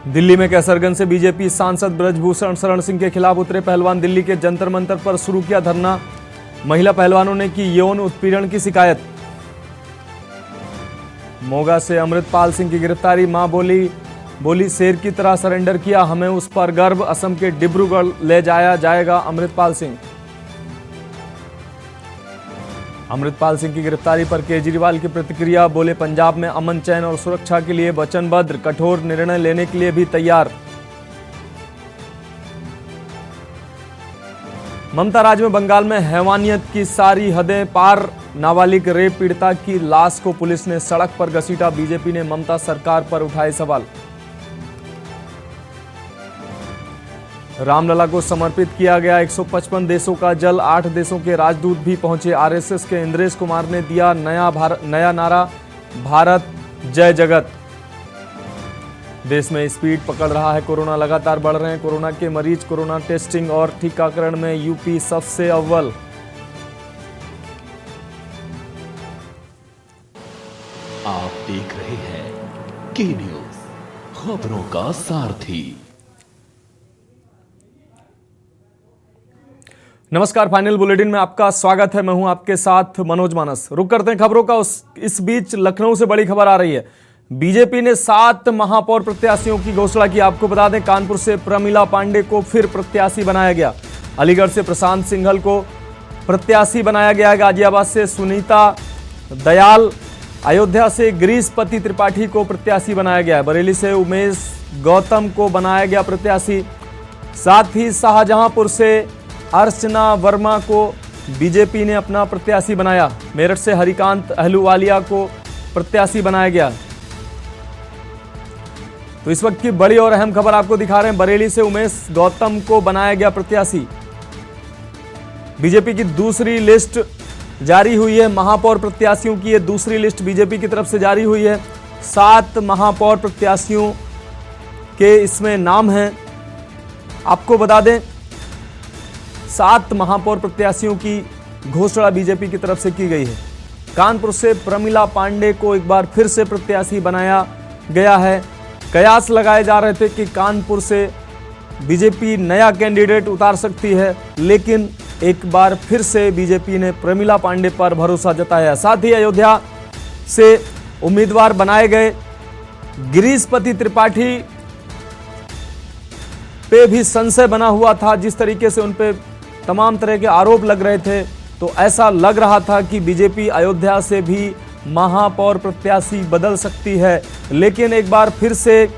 दिल्ली में कैसरगंज से बीजेपी सांसद ब्रजभूषण शरण सिंह के खिलाफ उतरे पहलवान। दिल्ली के जंतर मंतर पर शुरू किया धरना। महिला पहलवानों ने की यौन उत्पीड़न की शिकायत। मोगा से अमृतपाल सिंह की गिरफ्तारी। मां बोली शेर की तरह सरेंडर किया, हमें उस पर गर्व। असम के डिब्रूगढ़ ले जाया जाएगा अमृतपाल सिंह। अमृतपाल सिंह की गिरफ्तारी पर केजरीवाल की प्रतिक्रिया। बोले पंजाब में अमन चैन और सुरक्षा के लिए वचनबद्ध, कठोर निर्णय लेने के लिए भी तैयार। ममता राज में बंगाल में हैवानियत की सारी हदें पार। नाबालिग रेप पीड़िता की लाश को पुलिस ने सड़क पर घसीटा। बीजेपी ने ममता सरकार पर उठाए सवाल। रामलला को समर्पित किया गया 155 देशों का जल। 8 देशों के राजदूत भी पहुंचे। आरएसएस के इंद्रेश कुमार ने दिया नया नारा, भारत जय जगत। देश में स्पीड पकड़ रहा है कोरोना, लगातार बढ़ रहे हैं कोरोना के मरीज। कोरोना टेस्टिंग और टीकाकरण में यूपी सबसे अव्वल। आप देख रहे हैं के न्यूज, खबरों का सारथी। नमस्कार, फाइनल बुलेटिन में आपका स्वागत है। मैं हूं आपके साथ मनोज मानस। रुक करते हैं खबरों का। इस बीच लखनऊ से बड़ी खबर आ रही है। बीजेपी ने 7 महापौर प्रत्याशियों की घोषणा की। आपको बता दें, कानपुर से प्रमिला पांडे को फिर प्रत्याशी बनाया गया। अलीगढ़ से प्रशांत सिंघल को प्रत्याशी बनाया गया। गाजियाबाद से सुनीता दयाल, अयोध्या से गिरीशपति त्रिपाठी को प्रत्याशी बनाया गया है। बरेली से उमेश गौतम को बनाया गया प्रत्याशी। साथ ही शाहजहांपुर से अर्चना वर्मा को बीजेपी ने अपना प्रत्याशी बनाया। मेरठ से हरिकांत अहलूवालिया को प्रत्याशी बनाया गया। तो इस वक्त की बड़ी और अहम खबर आपको दिखा रहे हैं। बरेली से उमेश गौतम को बनाया गया प्रत्याशी। बीजेपी की दूसरी लिस्ट जारी हुई है। महापौर प्रत्याशियों की ये दूसरी लिस्ट बीजेपी की तरफ से जारी हुई है। 7 महापौर प्रत्याशियों के इसमें नाम हैं। आपको बता दें, 7 महापौर प्रत्याशियों की घोषणा बीजेपी की तरफ से की गई है। कानपुर से प्रमिला पांडे को एक बार फिर से प्रत्याशी बनाया गया है। कयास लगाए जा रहे थे कि कानपुर से बीजेपी नया कैंडिडेट उतार सकती है, लेकिन एक बार फिर से बीजेपी ने प्रमिला पांडे पर भरोसा जताया। साथ ही अयोध्या से उम्मीदवार बनाए गए गिरीशपति त्रिपाठी पे भी संशय बना हुआ था। जिस तरीके से उन पे तमाम तरह के आरोप लग रहे थे, तो ऐसा लग रहा था कि बीजेपी अयोध्या से भी महापौर प्रत्याशी बदल सकती है। लेकिन एक बार फिर से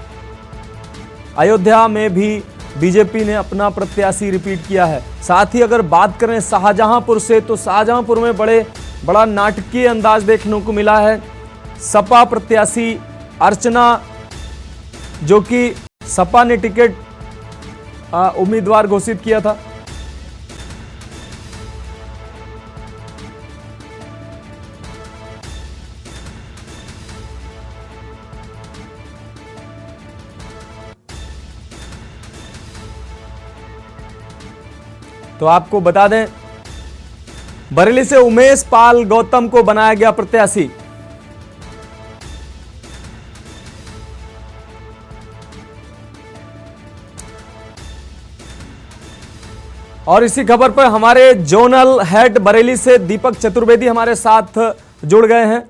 अयोध्या में भी बीजेपी ने अपना प्रत्याशी रिपीट किया है। साथ ही अगर बात करें शाहजहांपुर से, तो शाहजहांपुर में बड़ा नाटकीय अंदाज देखने को मिला है। सपा प्रत्याशी अर्चना, जो कि सपा ने टिकट उम्मीदवार घोषित किया था, तो आपको बता दें, बरेली से उमेश पाल गौतम को बनाया गया प्रत्याशी। और इसी खबर पर हमारे जोनल हेड बरेली से दीपक चतुर्वेदी हमारे साथ जुड़ गए हैं।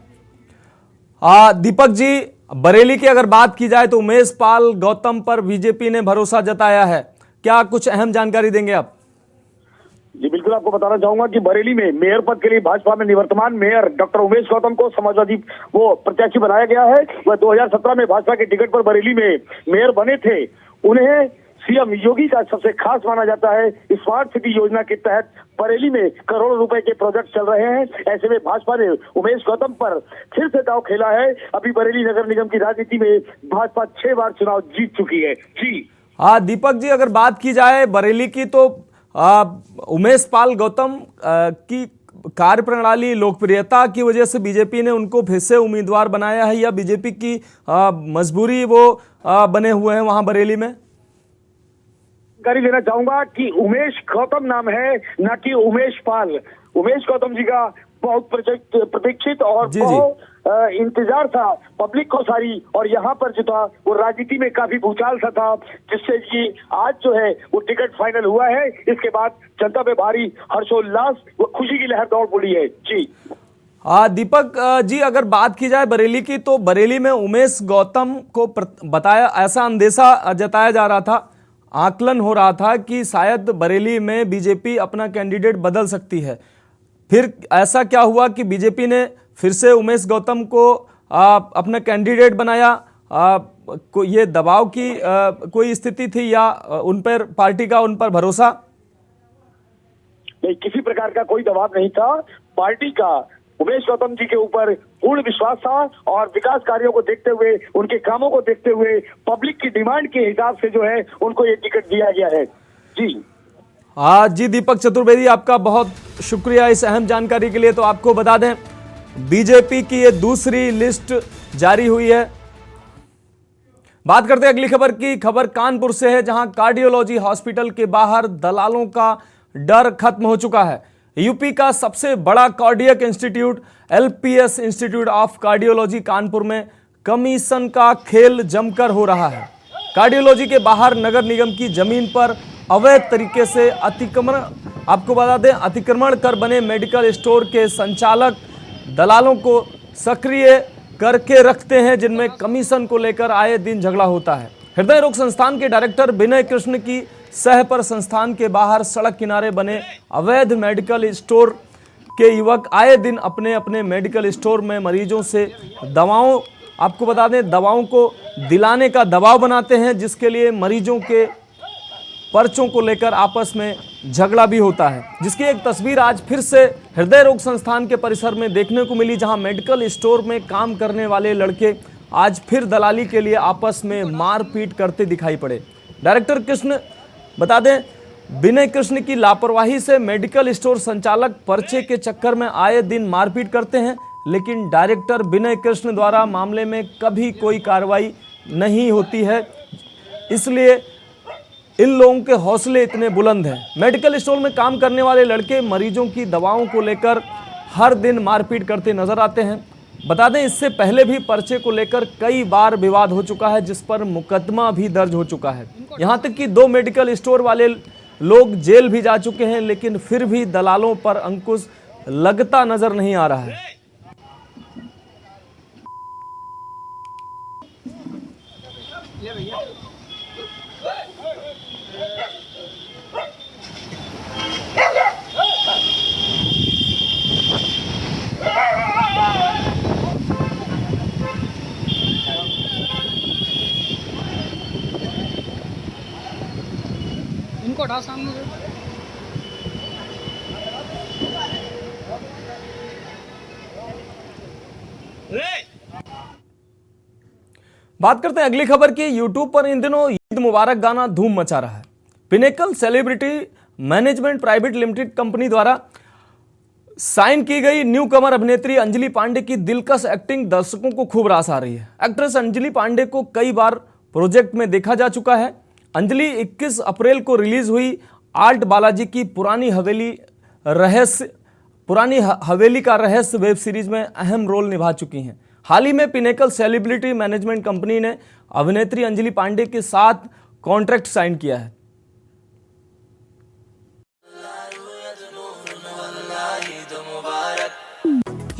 दीपक जी, बरेली की अगर बात की जाए तो उमेश पाल गौतम पर बीजेपी ने भरोसा जताया है। क्या कुछ अहम जानकारी देंगे आप? जी बिल्कुल, आपको बताना चाहूंगा कि बरेली में मेयर पद के लिए भाजपा में निवर्तमान मेयर डॉक्टर उमेश गौतम को समाजवादी प्रत्याशी बनाया गया है। वह 2017 में भाजपा के टिकट पर बरेली में मेयर बने थे। उन्हें सीएम योगी का सबसे खास माना जाता है। स्मार्ट सिटी योजना के तहत बरेली में करोड़ों रुपए के प्रोजेक्ट चल रहे हैं। ऐसे में भाजपा ने उमेश गौतम पर फिर से दांव खेला है। अभी बरेली नगर निगम की राजनीति में भाजपा 6 बार चुनाव जीत चुकी है। जी हाँ दीपक जी, अगर बात की जाए बरेली की, तो उमेश पाल गौतम की कार्यप्रणाली, लोकप्रियता की वजह से बीजेपी ने उनको फिर से उम्मीदवार बनाया है, या बीजेपी की मजबूरी वो बने हुए हैं वहां बरेली में? जानकारी देना चाहूंगा कि उमेश गौतम नाम है, न कि उमेश पाल। उमेश गौतम जी का बहुत प्रतीक्षित और बहुत इंतजार था पब्लिक को सारी, और यहाँ पर जो था वो राजनीति में काफी भूचाल सा था, जिससे कि आज जो है वो टिकट फाइनल हुआ है। इसके बाद जनता में भारी हर्षोल्लास व खुशी की लहर दौड़ पड़ी है। जी दीपक जी, अगर बात की जाए बरेली की, तो बरेली में उमेश गौतम को बताया, ऐसा अंदेशा जताया जा रहा था, आकलन हो रहा था कि शायद बरेली में बीजेपी अपना कैंडिडेट बदल सकती है। फिर ऐसा क्या हुआ कि बीजेपी ने फिर से उमेश गौतम को अपना कैंडिडेट बनाया? ये दबाव की कोई स्थिति थी या उन पर पार्टी का उन पर भरोसा? नहीं, किसी प्रकार का कोई दबाव नहीं था। पार्टी का उमेश गौतम जी के ऊपर पूर्ण विश्वास था और विकास कार्यों को देखते हुए, उनके कामों को देखते हुए, पब्लिक की डिमांड के हिसाब से जो है उनको ये टिकट दिया गया है। जी जी दीपक चतुर्वेदी, आपका बहुत शुक्रिया इस अहम जानकारी के लिए। तो आपको बता दें, बीजेपी की ये दूसरी लिस्ट जारी हुई है। बात करते हैं अगली खबर की। खबर कानपुर से है, जहां कार्डियोलॉजी हॉस्पिटल के बाहर दलालों का डर खत्म हो चुका है। यूपी का सबसे बड़ा cardiac institute LPS institute of cardiology Kanpur में कमीशन का खेल जमकर हो रहा है। कार्डियोलॉजी के बाहर नगर निगम की जमीन पर अवैध तरीके से अतिक्रमण, आपको बता दें, अतिक्रमण कर बने मेडिकल स्टोर के संचालक दलालों को सक्रिय करके रखते हैं, जिनमें कमीशन को लेकर आए दिन झगड़ा होता है। हृदय रोग संस्थान के डायरेक्टर विनय कृष्ण की सह पर संस्थान के बाहर सड़क किनारे बने अवैध मेडिकल स्टोर के युवक आए दिन अपने अपने मेडिकल स्टोर में मरीजों से दवाओं, आपको बता दें, दवाओं को दिलाने का दबाव बनाते हैं, जिसके लिए मरीजों के पर्चों को लेकर आपस में झगड़ा भी होता है, जिसकी एक तस्वीर आज फिर से हृदय रोग संस्थान के परिसर में देखने को मिली, जहां मेडिकल स्टोर में काम करने वाले लड़के आज फिर दलाली के लिए आपस में मारपीट करते दिखाई पड़े। डायरेक्टर कृष्ण, बता दें, विनय कृष्ण की लापरवाही से मेडिकल स्टोर संचालक पर्चे के चक्कर में आए दिन मारपीट करते हैं, लेकिन डायरेक्टर विनय कृष्ण द्वारा मामले में कभी कोई कार्रवाई नहीं होती है। इसलिए इन लोगों के हौसले इतने बुलंद हैं। मेडिकल स्टोर में काम करने वाले लड़के मरीजों की दवाओं को लेकर हर दिन मारपीट करते नजर आते हैं। बता दें, इससे पहले भी पर्चे को लेकर कई बार विवाद हो चुका है, जिस पर मुकदमा भी दर्ज हो चुका है। यहां तक कि 2 मेडिकल स्टोर वाले लोग जेल भी जा चुके हैं, लेकिन फिर भी दलालों पर अंकुश लगता नजर नहीं आ रहा है। इनको उठा सामने से। बात करते हैं अगली खबर की। यूट्यूब पर इन दिनों ईद मुबारक गाना धूम मचा रहा है। Pinnacle celebrity management private limited company द्वारा साइन की गई न्यू कमर अभिनेत्री अंजलि पांडे की दिलकश एक्टिंग दर्शकों को खूब रास आ रही है। एक्ट्रेस अंजलि पांडे को कई बार प्रोजेक्ट में देखा जा चुका है। अंजलि 21 अप्रैल को रिलीज हुई आल्ट बालाजी की पुरानी हवेली का रहस्य वेब सीरीज में अहम रोल निभा चुकी हैं। हाल ही में पिनेकल सेलिब्रिटी मैनेजमेंट कंपनी ने अभिनेत्री अंजलि पांडे के साथ कॉन्ट्रैक्ट साइन किया है।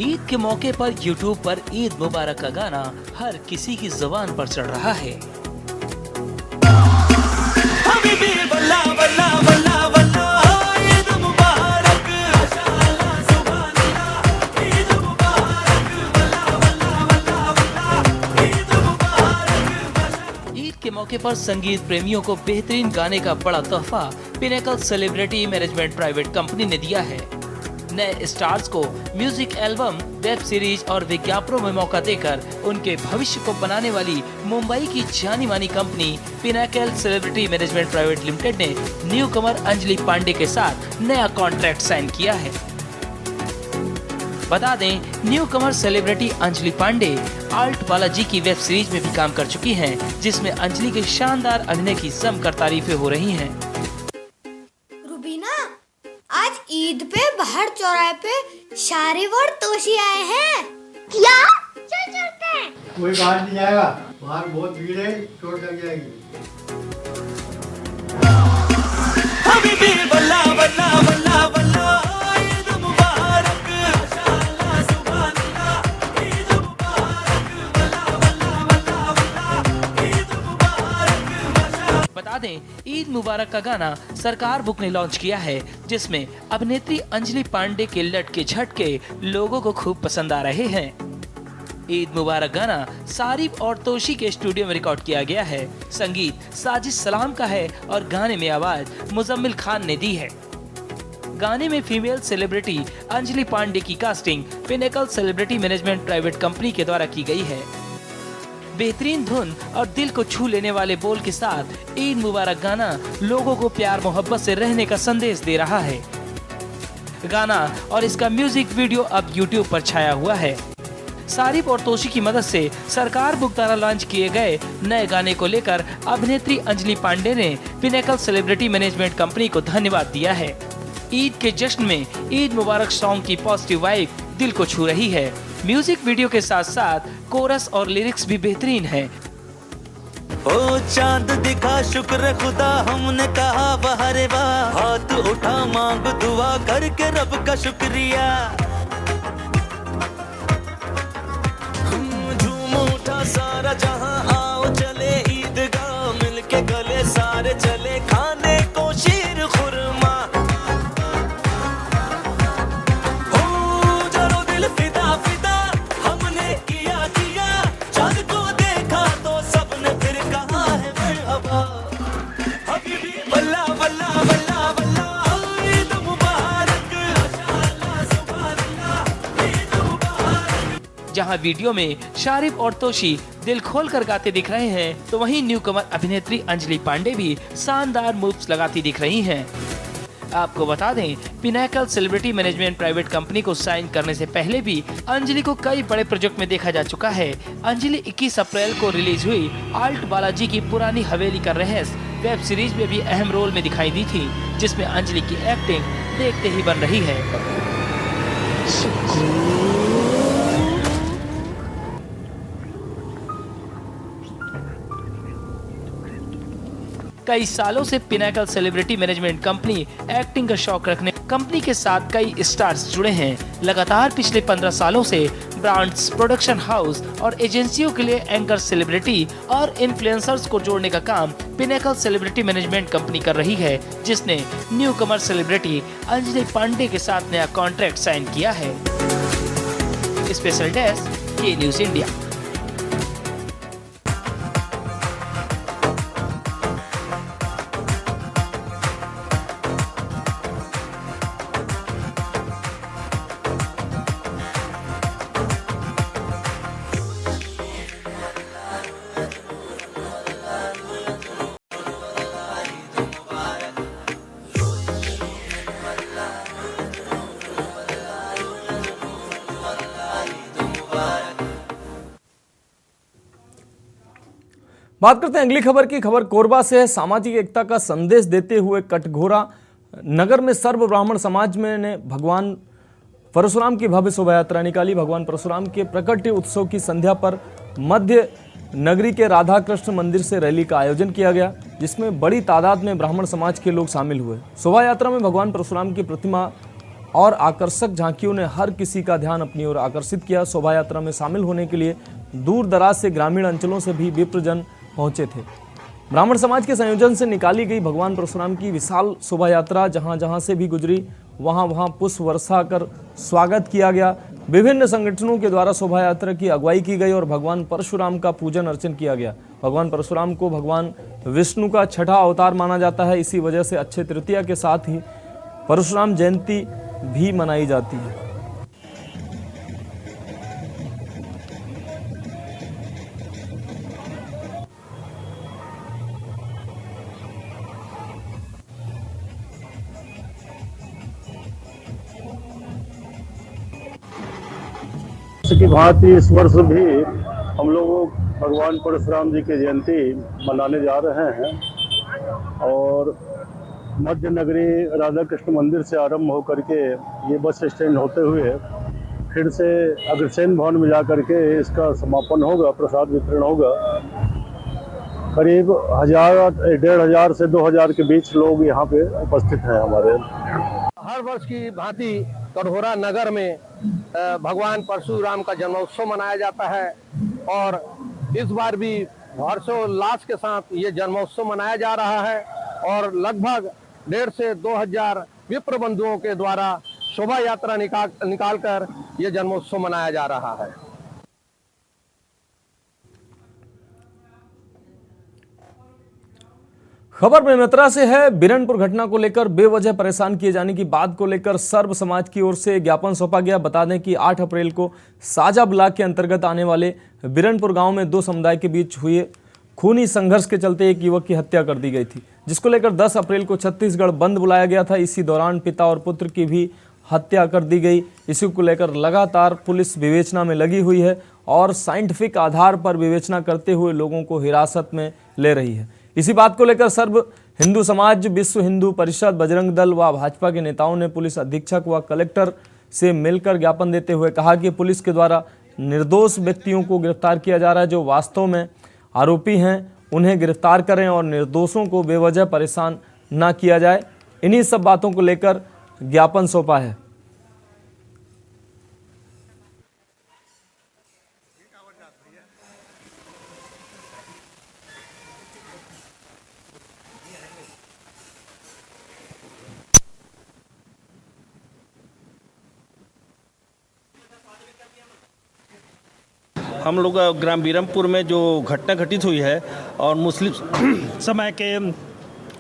ईद के मौके पर यूट्यूब पर ईद मुबारक का गाना हर किसी की जुबान पर चढ़ रहा है। ईद के मौके पर संगीत प्रेमियों को बेहतरीन गाने का बड़ा तोहफा pinnacle celebrity management private company ने दिया है। नए स्टार्स को म्यूजिक एल्बम, वेब सीरीज और विज्ञापनों में मौका देकर उनके भविष्य को बनाने वाली मुंबई की जानी मानी company pinnacle celebrity management private limited ने न्यू कमर अंजलि पांडे के साथ नया कॉन्ट्रैक्ट साइन किया है। बता दें, न्यू कमर सेलिब्रिटी अंजलि पांडे आल्ट बालाजी की वेब सीरीज में भी काम कर चुकी हैं, जिसमें अंजलि के शानदार अभिनय की जमकर तारीफें हो रही हैं। रुबीना, आज ईद पे बाहर चौराहे पे शारेवर तोशी आए हैं। क्या? कोई बाहर नहीं जाएगा, बाहर बहुत भीड़ है, चोट लग जाएगी। बता दें, ईद मुबारक का गाना सरकार बुक ने लॉन्च किया है, जिसमें अभिनेत्री अंजलि पांडे के लटके झटके लोगों को खूब पसंद आ रहे हैं। ईद मुबारक गाना सारिब और तोशी के स्टूडियो में रिकॉर्ड किया गया है। संगीत साजिद सलाम का है और गाने में आवाज मुजम्मिल खान ने दी है। गाने में फीमेल सेलिब्रिटी अंजलि पांडे की casting pinnacle celebrity management private company के द्वारा की गई है। बेहतरीन धुन और दिल को छू लेने वाले बोल के साथ ईद मुबारक गाना लोगों को प्यार मोहब्बत से रहने का संदेश दे रहा है। गाना और इसका म्यूजिक वीडियो अब YouTube पर छाया हुआ है। सारिब और तोशी की मदद से सरकार बुक द्वारा लॉन्च किए गए नए गाने को लेकर अभिनेत्री अंजलि पांडे ने पिनेकल सेलिब्रिटी मैनेजमेंट कंपनी को धन्यवाद दिया है। ईद के जश्न में ईद मुबारक सॉन्ग की पॉजिटिव वाइब दिल को छू रही है। म्यूजिक वीडियो के साथ साथ कोरस और लिरिक्स भी बेहतरीन है। ओ चांद दिखा शुक्र खुदा, हमने कहा बहरे वाह, हाथ उठा मांग दुआ करके रब का शुक्रिया। झूम उठा सारा जहां, आओ चले ईदगाह, मिलके गले सारे चले खाने को शीर खुरमा। हो जरो दिल फिदा फिदा, हमने किया किया, चांद को देखा तो सबने फिर कहा है मरहबा। हबीबी वल्ला वल्ला वल्ला वल्ला, ईद मुबारक, माशाअल्लाह सुभान अल्लाह, ईद मुबारक। जहां वीडियो में सारिब और तोशी दिल खोलकर गाते दिख रहे हैं, तो वहीं न्यूकमर अभिनेत्री अंजलि पांडे भी शानदार मूव्स लगाती दिख रही हैं। आपको बता दें, pinnacle celebrity management private company को साइन करने से पहले भी अंजलि को कई बड़े प्रोजेक्ट में देखा जा चुका है। अंजलि 21 अप्रैल को रिलीज हुई आल्ट बालाजी की पुरानी हवेली का रहस्य वेब सीरीज में भी अहम रोल में दिखाई दी थी, जिसमें अंजलि की एक्टिंग देखते ही बन रही है। कई सालों से pinnacle celebrity management company acting का शौक रखने कंपनी के साथ कई स्टार्स जुड़े हैं। लगातार पिछले 15 सालों से ब्रांड्स, प्रोडक्शन हाउस और एजेंसियों के लिए एंकर सेलिब्रिटी और इन्फ्लुएंसर्स को जोड़ने का काम पिनेकल सेलिब्रिटी मैनेजमेंट कंपनी कर रही है, जिसने न्यू कमर सेलिब्रिटी अंजलि पांडे के साथ नया कॉन्ट्रैक्ट साइन किया है। स्पेशल डेस्क के न्यूज इंडिया। बात करते हैं अगली खबर की। खबर कोरबा से है। सामाजिक एकता का संदेश देते हुए कटघोरा नगर में सर्व ब्राह्मण समाज में ने भगवान परशुराम की भव्य शोभा यात्रा निकाली। भगवान परशुराम के प्रकट उत्सव की संध्या पर मध्य नगरी के राधा कृष्ण मंदिर से रैली का आयोजन किया गया, जिसमें बड़ी तादाद में ब्राह्मण समाज के लोग शामिल हुए। शोभा यात्रा में भगवान परशुराम की प्रतिमा और आकर्षक झांकियों ने हर किसी का ध्यान अपनी ओर आकर्षित किया। शोभा यात्रा में शामिल होने के लिए दूर दराज से ग्रामीण अंचलों से भी विप्रजन पहुंचे थे। ब्राह्मण समाज के संयोजन से निकाली गई भगवान परशुराम की विशाल शोभा यात्रा जहां जहां से भी गुजरी वहां पुष्प वर्षा कर स्वागत किया गया। विभिन्न संगठनों के द्वारा शोभा यात्रा की अगुवाई की गई और भगवान परशुराम का पूजन अर्चन किया गया। भगवान परशुराम को भगवान विष्णु का छठा अवतार माना जाता है। इसी वजह से अक्षय तृतीया के साथ ही परशुराम जयंती भी मनाई जाती है। की भांति इस वर्ष भी हम लोग भगवान परशुराम जी की जयंती मनाने जा रहे हैं और मध्य नगरी राधा कृष्ण मंदिर से आरंभ होकर के ये बस स्टैंड होते हुए फिर से अग्रसेन भवन में जा करके इसका समापन होगा, प्रसाद वितरण होगा। करीब 1,000 से 2,000 के बीच लोग यहाँ पे उपस्थित हैं हमारे। हर वर्ष की भांति कटघोरा नगर में भगवान परशुराम का जन्मोत्सव मनाया जाता है और इस बार भी हर्षोल्लास के साथ ये जन्मोत्सव मनाया जा रहा है और लगभग 1,500 से 2,000 विप्र बंधुओं के द्वारा शोभा यात्रा निकालकर ये जन्मोत्सव मनाया जा रहा है। खबर बेमेतरा से है। बिरनपुर घटना को लेकर बेवजह परेशान किए जाने की बात को लेकर सर्व समाज की ओर से ज्ञापन सौंपा गया। बता दें कि 8 अप्रैल को साजा ब्लॉक के अंतर्गत आने वाले बिरनपुर गांव में 2 समुदाय के बीच हुए खूनी संघर्ष के चलते एक युवक की हत्या कर दी गई थी, जिसको लेकर 10 अप्रैल को छत्तीसगढ़ बंद बुलाया गया था। इसी दौरान पिता और पुत्र की भी हत्या कर दी गई। इसी को लेकर लगातार पुलिस विवेचना में लगी हुई है और साइंटिफिक आधार पर विवेचना करते हुए लोगों को हिरासत में ले रही है। इसी बात को लेकर सर्व हिंदू समाज, विश्व हिंदू परिषद, बजरंग दल व भाजपा के नेताओं ने पुलिस अधीक्षक व कलेक्टर से मिलकर ज्ञापन देते हुए कहा कि पुलिस के द्वारा निर्दोष व्यक्तियों को गिरफ्तार किया जा रहा है। जो वास्तव में आरोपी हैं उन्हें गिरफ्तार करें और निर्दोषों को बेवजह परेशान न किया जाए। इन्हीं सब बातों को लेकर ज्ञापन सौंपा है। हम लोग ग्राम बीरमपुर में जो घटना घटित हुई है और मुस्लिम समय के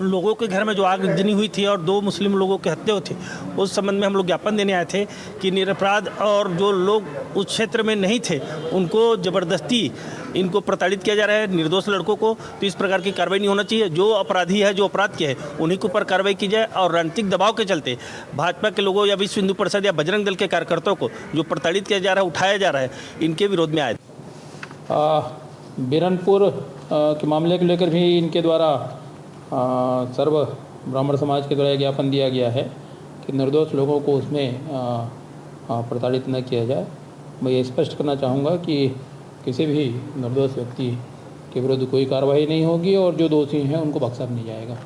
लोगों के घर में जो आगजनी हुई थी और 2 मुस्लिम लोगों की हत्या हुई थी, उस संबंध में हम लोग ज्ञापन देने आए थे कि निरपराध और जो लोग उस क्षेत्र में नहीं थे उनको ज़बरदस्ती इनको प्रताड़ित किया जा रहा है, निर्दोष लड़कों को। तो इस प्रकार की कार्रवाई नहीं होना चाहिए। जो अपराधी है, जो अपराध किया है, उन्हीं के ऊपर कार्रवाई की जाए और राजनीतिक दबाव के चलते भाजपा के लोगों या विश्व हिंदू परिषद या बजरंग दल के कार्यकर्ताओं को जो प्रताड़ित किया जा रहा है, उठाया जा रहा है, इनके विरोध में आए। बिरनपुर के मामले को लेकर भी इनके द्वारा सर्व ब्राह्मण समाज के द्वारा ज्ञापन दिया गया है कि निर्दोष लोगों को उसमें प्रताड़ित न किया जाए। मैं ये स्पष्ट करना चाहूँगा कि किसी भी निर्दोष व्यक्ति के विरुद्ध कोई कार्रवाई नहीं होगी और जो दोषी हैं उनको बख्शा नहीं जाएगा।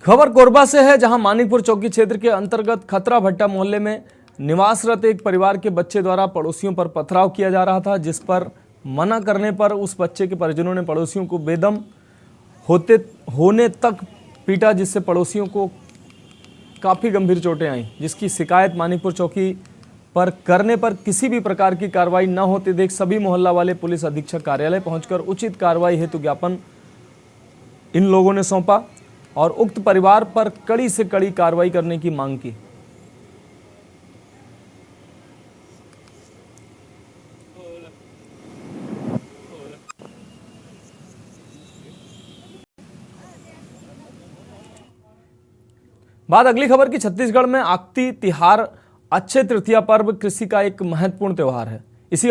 खबर कोरबा से है, जहां मानिकपुर चौकी क्षेत्र के अंतर्गत खतरा भट्टा मोहल्ले में निवासरत एक परिवार के बच्चे द्वारा पड़ोसियों पर पथराव किया जा रहा था, जिस पर मना करने पर उस बच्चे के परिजनों ने पड़ोसियों को बेदम होने तक पीटा, जिससे पड़ोसियों को काफ़ी गंभीर चोटें आईं। जिसकी शिकायत मानिकपुर चौकी पर करने पर किसी भी प्रकार की कार्रवाई न होते देख सभी मोहल्ला वाले पुलिस अधीक्षक कार्यालय पहुंचकर उचित कार्रवाई हेतु ज्ञापन इन लोगों ने सौंपा और उक्त परिवार पर कड़ी से कड़ी कार्रवाई करने की मांग की। बात अगली खबर की। छत्तीसगढ़ में आक्ती तिहार अक्षय तृतीया पर्व कृषि का एक महत्वपूर्ण त्यौहार है। इसी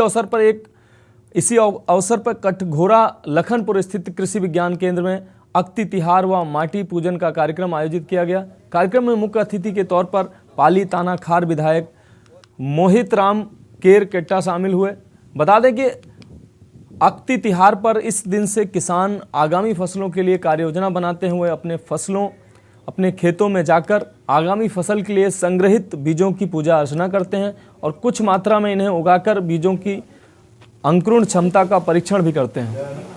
अवसर पर कटघोरा लखनपुर स्थित कृषि विज्ञान केंद्र में अक्ती तिहार व माटी पूजन का कार्यक्रम आयोजित किया गया। कार्यक्रम में मुख्य अतिथि के तौर पर पाली तानाखार विधायक मोहित राम केर केट्टा शामिल हुए। बता दें कि अक्ती तिहार पर इस दिन से किसान आगामी फसलों के लिए कार्य योजना बनाते हुए अपने खेतों में जाकर आगामी फसल के लिए संग्रहित बीजों की पूजा अर्चना करते हैं और कुछ मात्रा में इन्हें उगाकर बीजों की अंकुरण क्षमता का परीक्षण भी करते हैं।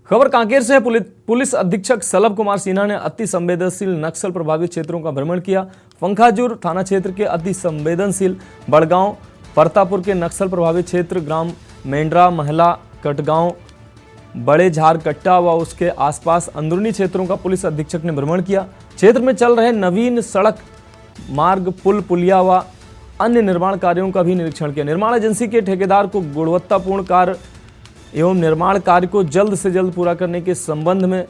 खबर कांकेर से है। पुलिस अधीक्षक सलभ कुमार सिन्हा ने अति संवेदनशील नक्सल प्रभावित क्षेत्रों का भ्रमण किया। पंखाजुर थाना क्षेत्र के अति संवेदनशील बड़गांव, परतापुर के नक्सल प्रभावित क्षेत्र ग्राम मेंड्रा, महला, कटगांव, बड़े झार कट्टा व उसके आसपास अंदरूनी क्षेत्रों का पुलिस अधीक्षक ने भ्रमण किया। क्षेत्र में चल रहे नवीन सड़क मार्ग, पुल, पुलिया व अन्य निर्माण कार्यों का भी निरीक्षण किया। निर्माण एजेंसी के ठेकेदार को गुणवत्तापूर्ण कार्य एवं निर्माण कार्य को जल्द से जल्द पूरा करने के संबंध में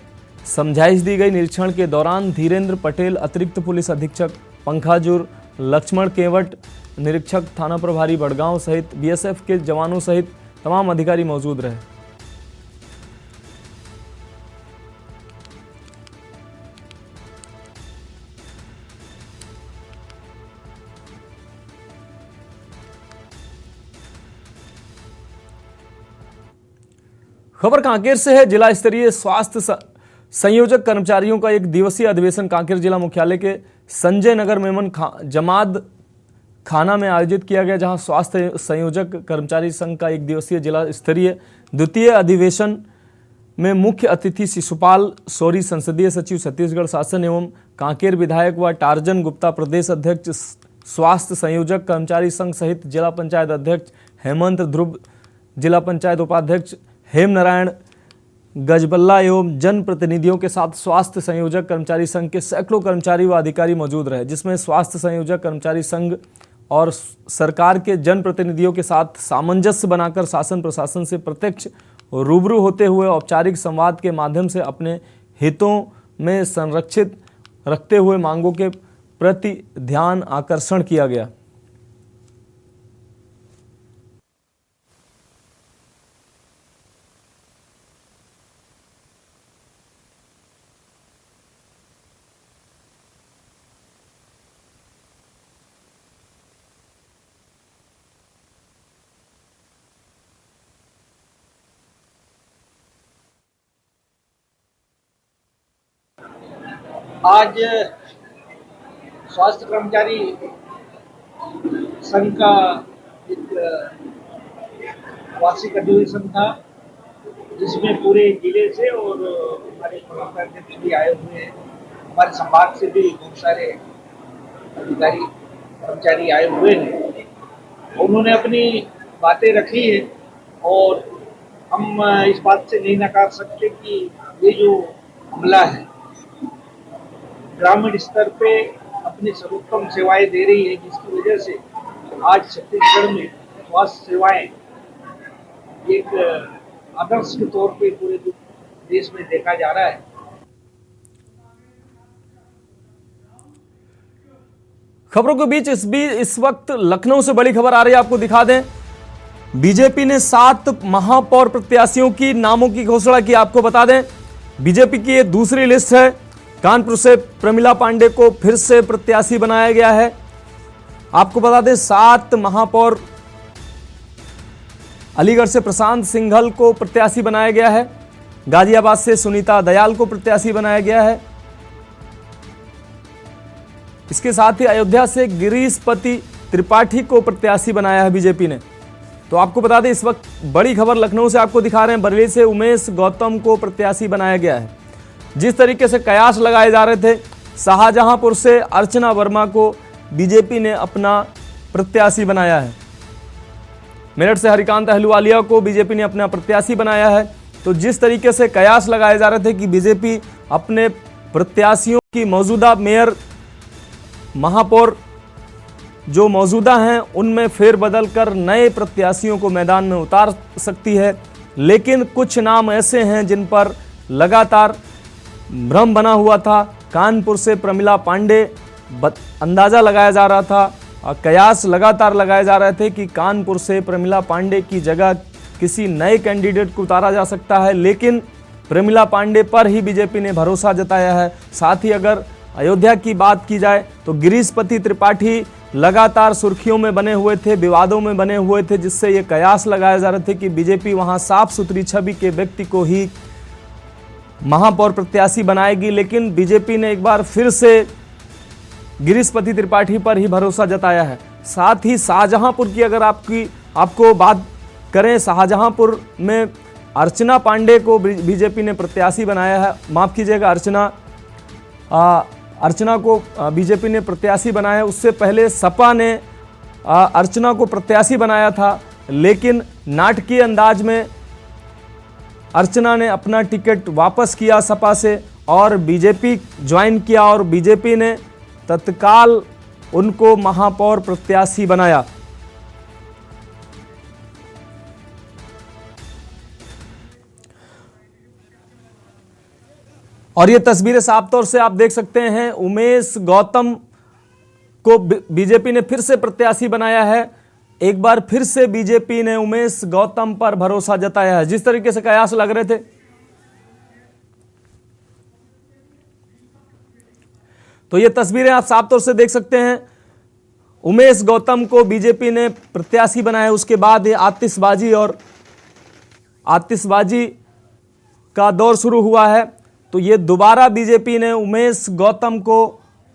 समझाइश दी गई। निरीक्षण के दौरान धीरेन्द्र पटेल, अतिरिक्त पुलिस अधीक्षक पंखाजुर, लक्ष्मण केवट, निरीक्षक, थाना प्रभारी बड़गांव सहित बीएसएफ के जवानों सहित तमाम अधिकारी मौजूद रहे। खबर कांकेर से है। जिला स्तरीय स्वास्थ्य संयोजक कर्मचारियों का एक दिवसीय अधिवेशन कांकेर जिला मुख्यालय के संजय नगर मेमन जमाद खाना में आयोजित किया गया, जहां स्वास्थ्य संयोजक कर्मचारी संघ का एक दिवसीय जिला स्तरीय द्वितीय अधिवेशन में मुख्य अतिथि शिशुपाल सोरी, संसदीय सचिव छत्तीसगढ़ शासन एवं कांकेर विधायक व टार्जन गुप्ता, प्रदेश अध्यक्ष स्वास्थ्य संयोजक कर्मचारी संघ सहित जिला पंचायत अध्यक्ष हेमंत ध्रुव, जिला पंचायत उपाध्यक्ष हेम नारायण गजबल्ला एवं जनप्रतिनिधियों के साथ स्वास्थ्य संयोजक कर्मचारी संघ के सैकड़ों कर्मचारी व अधिकारी मौजूद रहे, जिसमें स्वास्थ्य संयोजक कर्मचारी संघ और सरकार के जनप्रतिनिधियों के साथ सामंजस्य बनाकर शासन प्रशासन से प्रत्यक्ष रूबरू होते हुए औपचारिक संवाद के माध्यम से अपने हितों में संरक्षित रखते हुए मांगों के प्रति ध्यान आकर्षण किया गया। आज स्वास्थ्य कर्मचारी संघ का एक वार्षिक अधिवेशन था, जिसमें पूरे जिले से और हमारे अध्यक्ष भी आए हुए हैं, हमारे संभाग से भी बहुत सारे अधिकारी कर्मचारी आए हुए हैं। उन्होंने अपनी बातें रखी है और हम इस बात से नहीं नकार सकते कि ये जो हमला है ग्रामीण स्तर पे अपनी सर्वोत्तम सेवाएं दे रही है, जिसकी वजह से आज छत्तीसगढ़ में स्वास्थ्य सेवाएं एक आदर्श के तौर पे पूरे देश में देखा जा रहा है। खबरों के बीच इस वक्त लखनऊ से बड़ी खबर आ रही है, आपको दिखा दें। बीजेपी ने 7 महापौर प्रत्याशियों की नामों की घोषणा की। आपको बता दें, बीजेपी की ये दूसरी लिस्ट है। कानपुर से प्रमिला पांडे को फिर से प्रत्याशी बनाया गया है। आपको बता दें 7 महापौर, अलीगढ़ से प्रशांत सिंघल को प्रत्याशी बनाया गया है, गाजियाबाद से सुनीता दयाल को प्रत्याशी बनाया गया है। इसके साथ ही अयोध्या से गिरीशपति त्रिपाठी को प्रत्याशी बनाया है बीजेपी ने। तो आपको बता दें इस वक्त बड़ी खबर लखनऊ से आपको दिखा रहे हैं, बरेली से उमेश गौतम को प्रत्याशी बनाया गया है। जिस तरीके से कयास लगाए जा रहे थे, शाहजहांपुर से अर्चना वर्मा को बीजेपी ने अपना प्रत्याशी बनाया है, मेरठ से हरिकांत अहलुवालिया को बीजेपी ने अपना प्रत्याशी बनाया है। तो जिस तरीके से कयास लगाए जा रहे थे कि बीजेपी अपने प्रत्याशियों की मौजूदा मेयर, महापौर जो मौजूदा हैं उनमें फेरबदल कर नए प्रत्याशियों को मैदान में उतार सकती है, लेकिन कुछ नाम ऐसे हैं जिन पर लगातार भ्रम बना हुआ था। कानपुर से प्रमिला पांडे, अंदाजा लगाया जा रहा था और कयास लगातार लगाए जा रहे थे कि कानपुर से प्रमिला पांडे की जगह किसी नए कैंडिडेट को उतारा जा सकता है, लेकिन प्रमिला पांडे पर ही बीजेपी ने भरोसा जताया है। साथ ही अगर अयोध्या की बात की जाए तो गिरीशपति त्रिपाठी लगातार सुर्खियों में बने हुए थे, विवादों में बने हुए थे, जिससे ये कयास लगाए जा रहे थे कि बीजेपी वहां साफ सुथरी छवि के व्यक्ति को ही महापौर प्रत्याशी बनाएगी। लेकिन बीजेपी ने एक बार फिर से गिरीशपति त्रिपाठी पर ही भरोसा जताया है। साथ ही शाहजहांपुर की अगर आपको बात करें, शाहजहांपुर में अर्चना पांडे को बीजेपी ने प्रत्याशी बनाया है। माफ कीजिएगा, अर्चना को बीजेपी ने प्रत्याशी बनाया है। उससे पहले सपा ने अर्चना को प्रत्याशी बनाया था, लेकिन नाटकीय अंदाज में अर्चना ने अपना टिकट वापस किया सपा से और बीजेपी ज्वाइन किया और बीजेपी ने तत्काल उनको महापौर प्रत्याशी बनाया। और ये तस्वीरें साफ तौर से आप देख सकते हैं, उमेश गौतम को बीजेपी ने फिर से प्रत्याशी बनाया है। एक बार फिर से बीजेपी ने उमेश गौतम पर भरोसा जताया है। जिस तरीके से कयास लग रहे थे, तो ये तस्वीरें आप साफ तौर से देख सकते हैं। उमेश गौतम को बीजेपी ने प्रत्याशी बनाया, उसके बाद ये आतिशबाजी का दौर शुरू हुआ है। तो ये दोबारा बीजेपी ने उमेश गौतम को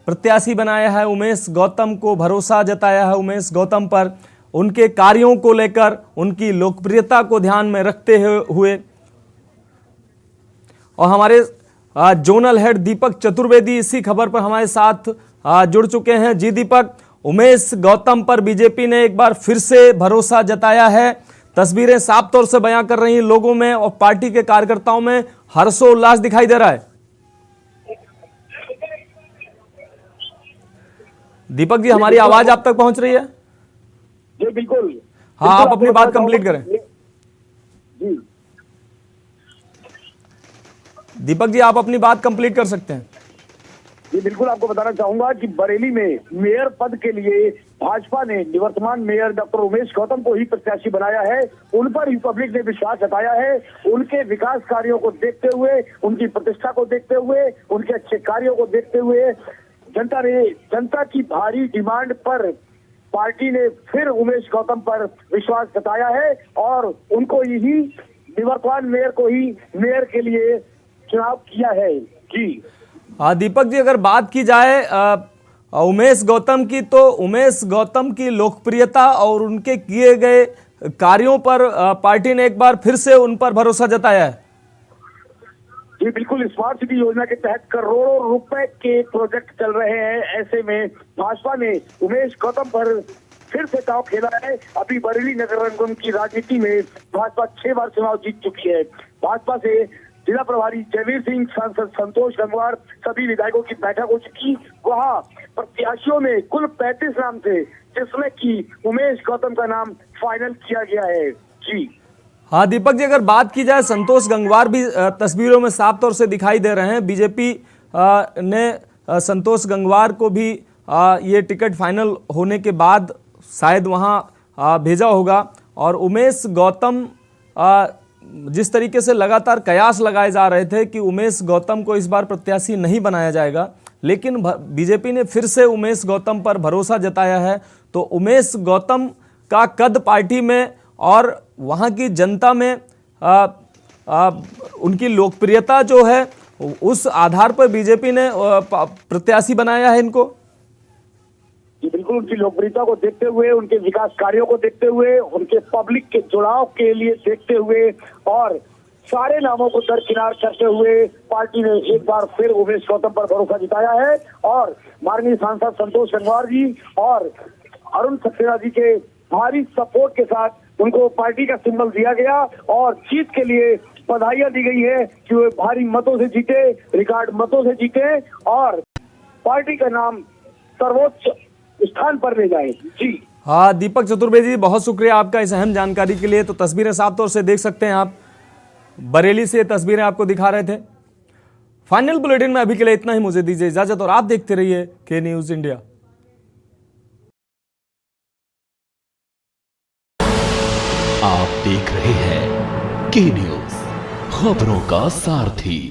प्रत्याशी बनाया है, उमेश गौतम को भरोसा जताया है। उमेश गौतम पर उनके कार्यों को लेकर, उनकी लोकप्रियता को ध्यान में रखते हुए, और हमारे जोनल हेड दीपक चतुर्वेदी इसी खबर पर हमारे साथ जुड़ चुके हैं। जी दीपक, उमेश गौतम पर बीजेपी ने एक बार फिर से भरोसा जताया है। तस्वीरें साफ तौर से बयां कर रही हैं, लोगों में और पार्टी के कार्यकर्ताओं में हर्षोल्लास दिखाई दे रहा है। दीपक जी, हमारी आवाज आप तक पहुंच रही है? जी बिल्कुल। हाँ, आप अपनी बात कंप्लीट करें। जी दीपक जी, आप अपनी बात कंप्लीट कर सकते हैं। जी बिल्कुल, आपको बताना चाहूंगा कि बरेली में मेयर पद के लिए भाजपा ने निवर्तमान मेयर डॉक्टर उमेश गौतम को ही प्रत्याशी बनाया है। उन पर ही पब्लिक ने विश्वास जताया है। उनके विकास कार्यों को देखते हुए, उनकी प्रतिष्ठा को देखते हुए, उनके अच्छे कार्यों को देखते हुए जनता की भारी डिमांड पर पार्टी ने फिर उमेश गौतम पर विश्वास जताया है और उनको यही निवर्तमान मेयर को ही मेयर के लिए चुनाव किया है। जी हाँ दीपक जी, अगर बात की जाए उमेश गौतम की, तो उमेश गौतम की लोकप्रियता और उनके किए गए कार्यों पर पार्टी ने एक बार फिर से उन पर भरोसा जताया है। जी बिल्कुल, स्मार्ट सिटी योजना के तहत करोड़ों रुपए के प्रोजेक्ट चल रहे हैं। ऐसे में भाजपा ने उमेश गौतम पर फिर से दांव खेला है। अभी बरेली नगर निगम की राजनीति में भाजपा 6 बार चुनाव जीत चुकी है। भाजपा से जिला प्रभारी जयवीर सिंह, सांसद संतोष गंगवार, सभी विधायकों की बैठक हो चुकी। वहाँ प्रत्याशियों में कुल 35 नाम थे, जिसमें कि उमेश गौतम का नाम फाइनल किया गया है। जी हाँ दीपक जी, अगर बात की जाए, संतोष गंगवार भी तस्वीरों में साफ तौर से दिखाई दे रहे हैं। बीजेपी ने संतोष गंगवार को भी ये टिकट फाइनल होने के बाद शायद वहाँ भेजा होगा। और उमेश गौतम, जिस तरीके से लगातार कयास लगाए जा रहे थे कि उमेश गौतम को इस बार प्रत्याशी नहीं बनाया जाएगा, लेकिन बीजेपी ने फिर से उमेश गौतम पर भरोसा जताया है। तो उमेश गौतम का कद पार्टी में और वहाँ की जनता में उनकी लोकप्रियता जो है, उस आधार पर बीजेपी ने प्रत्याशी बनाया है इनको। जी बिल्कुल, उनकी लोकप्रियता को देखते हुए, उनके विकास कार्यों को देखते हुए, उनके पब्लिक के जुड़ाव के लिए देखते हुए और सारे नामों को दरकिनार करते हुए पार्टी ने एक बार फिर उमेश गौतम पर भरोसा जताया है। और माननीय सांसद संतोष गंगवार जी और अरुण सक्सेना जी के भारी सपोर्ट के साथ उनको पार्टी का सिंबल दिया गया और जीत के लिए बधाइयां दी गई है कि वे भारी मतों से जीते, रिकॉर्ड मतों से जीते और पार्टी का नाम सर्वोच्च स्थान पर ले जाए। जी हाँ दीपक चतुर्वेदी जी, बहुत शुक्रिया आपका इस अहम जानकारी के लिए। तो तस्वीरें साफ तौर से देख सकते हैं आप, बरेली से तस्वीरें आपको दिखा रहे थे। फाइनल बुलेटिन में अभी के लिए इतना ही, मुझे दीजिए इजाजत और आप देखते रहिए के न्यूज इंडिया। आप देख रहे हैं के न्यूज, खबरों का सारथी।